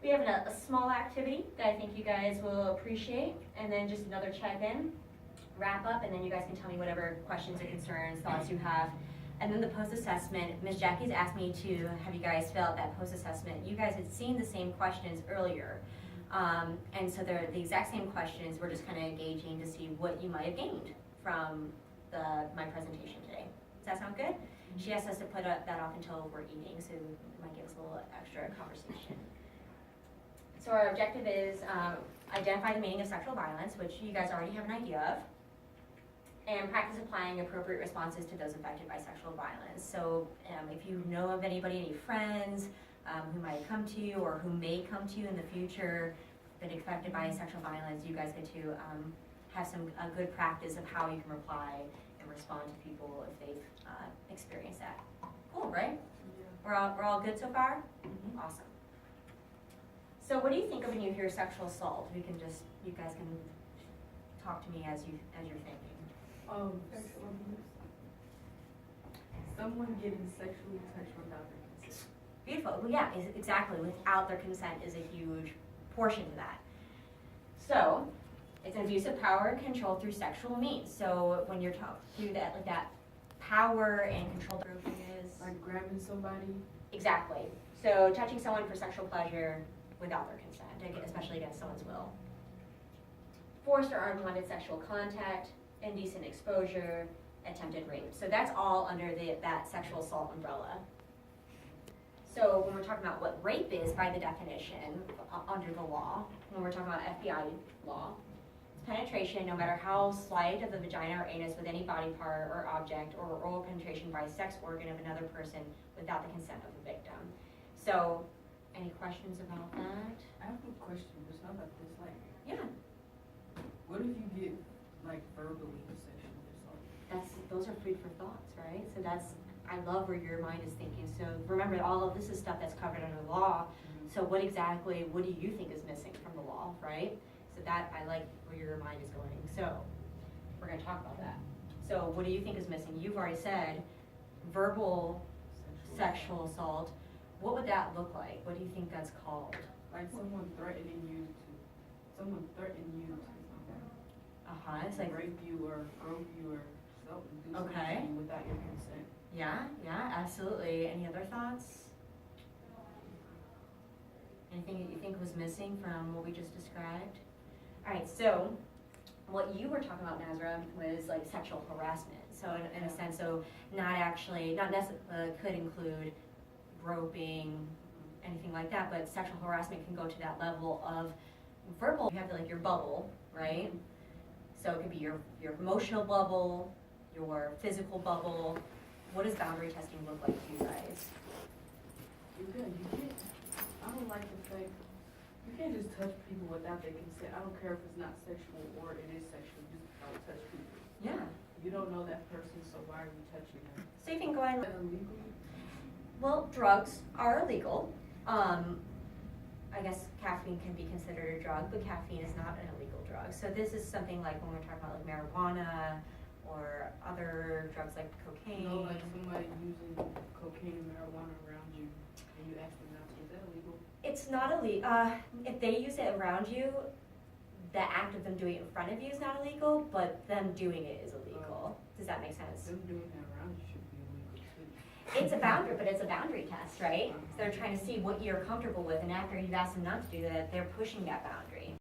We have a small activity that I think you guys will appreciate, and then just another check-in, wrap up, and then you guys can tell me whatever questions or concerns, thoughts you have. And then the post-assessment, Ms. Jackie's asked me to have you guys fill out that post-assessment. You guys had seen the same questions earlier. And so they're the exact same questions. We're just kind of gauging to see what you might have gained from my presentation today. Does that sound good? She asked us to put that off until we're eating, so it might give us a little extra conversation. So our objective is identify the meaning of sexual violence, which you guys already have an idea of, and practice applying appropriate responses to those affected by sexual violence. So if you know of anybody, any friends who might come to you or who may come to you in the future, been affected by sexual violence, you guys get to have a good practice of how you can reply and respond to people if they've experienced that. Cool, right? Yeah. We're all good so far? Mm-hmm. Awesome. So what do you think of when you hear sexual assault? You guys can talk to me as you're thinking. Sexual abuse. Someone getting sexually touched without their consent. Beautiful. Well, yeah, exactly. Without their consent is a huge portion of that. So it's an abuse of power and control through sexual means. So when you're talking through that, like that power and control through is like grabbing somebody. Exactly. So touching someone for sexual pleasure without their consent, especially against someone's will. Forced or unwanted sexual contact, indecent exposure, attempted rape. So that's all under that sexual assault umbrella. So when we're talking about what rape is by the definition under the law, when we're talking about FBI law, it's penetration, no matter how slight, of the vagina or anus with any body part or object, or oral penetration by a sex organ of another person without the consent of the victim. So any questions about that? I have a question. It's not about this. Like, yeah. What if you get like verbally sexually assaulted? Those are food for thoughts, right? So I love where your mind is thinking. So remember, all of this is stuff that's covered under the law. Mm-hmm. So what do you think is missing from the law, right? So I like where your mind is going. So we're going to talk about that. So what do you think is missing? You've already said verbal sexual assault. What would that look like? What do you think that's called? Like someone threatening you to It's like rape you or grope you or something, do okay. something without your consent. Yeah, absolutely. Any other thoughts? Anything that you think was missing from what we just described? All right, so what you were talking about, Nazra, was like sexual harassment. So in a sense, so not necessarily could include groping, anything like that, but sexual harassment can go to that level of verbal. You have like your bubble, right? So it could be your emotional bubble, your physical bubble. What does boundary testing look like to you guys? You can't. I don't like the fact you can't just touch people without their consent. I don't care if it's not sexual or it is sexual. You just don't touch people. Yeah. You don't know that person, so why are you touching them? So you can go ahead. Illegal? Well, drugs are illegal. I guess caffeine can be considered a drug, but caffeine is not an illegal drug. So this is something like when we're talking about like marijuana or other drugs like cocaine. No, like somebody using cocaine and marijuana around you and you ask them not to. Is that illegal? It's not illegal. If they use it around you, the act of them doing it in front of you is not illegal, but them doing it is illegal. Does that make sense? Them doing that around you should be illegal too. It's a boundary, but it's a boundary test, right? So they're trying to see what you're comfortable with, and after you've asked them not to do that, they're pushing that boundary.